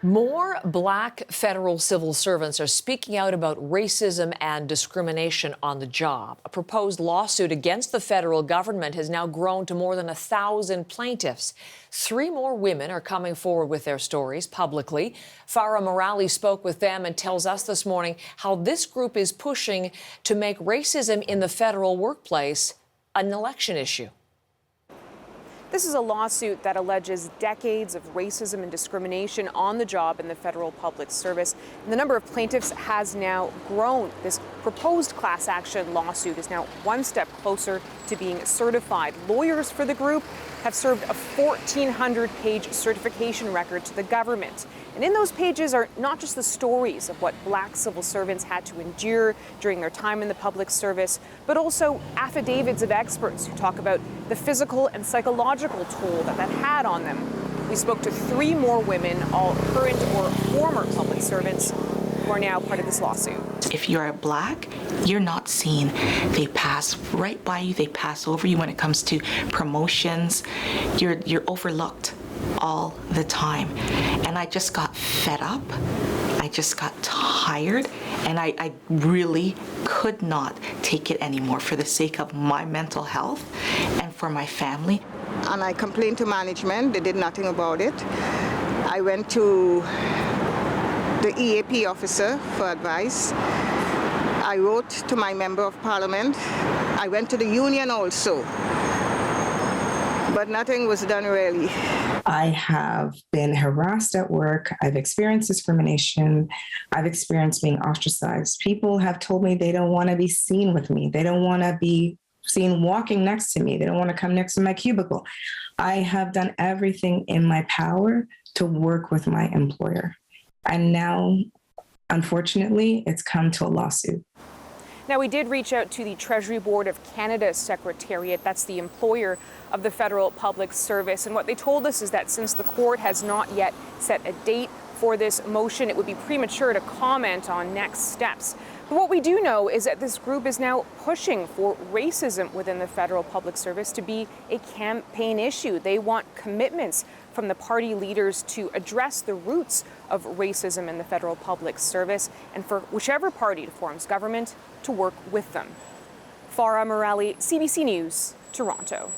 More Black federal civil servants are speaking out about racism and discrimination on the job. A proposed lawsuit against the federal government has now grown to more than 1,000 plaintiffs. 3 more women are coming forward with their stories publicly. Farah Morali spoke with them and tells us this morning how this group is pushing to make racism in the federal workplace an election issue. This is a lawsuit that alleges decades of racism and discrimination on the job in the federal public service. And the number of plaintiffs has now grown. This proposed class action lawsuit is now one step closer to being certified. Lawyers for the group have served a 1,400-page certification record to the government. And in those pages are not just the stories of what Black civil servants had to endure during their time in the public service, but also affidavits of experts who talk about the physical and psychological toll that had on them. We spoke to 3 more women, all current or former public servants, who are now part of this lawsuit. If you're Black, you're not seen. They pass right by you, they pass over you when it comes to promotions. You're overlooked all the time. And I just got fed up. I just got tired, and I really could not take it anymore for the sake of my mental health and for my family. And I complained to management. They did nothing about it. I went to the EAP officer for advice. I wrote to my member of parliament. I went to the union also. But nothing was done really. I have been harassed at work. I've experienced discrimination. I've experienced being ostracized. People have told me they don't want to be seen with me. They don't want to be seen walking next to me. They don't want to come next to my cubicle. I have done everything in my power to work with my employer. And now, unfortunately, it's come to a lawsuit. Now, we did reach out to the Treasury Board of Canada's Secretariat. That's the employer of the federal public service. And what they told us is that since the court has not yet set a date for this motion, it would be premature to comment on next steps. But what we do know is that this group is now pushing for racism within the federal public service to be a campaign issue. They want commitments from the party leaders to address the roots of racism in the federal public service, and for whichever party forms government to work with them. Farah Morali, CBC News, Toronto.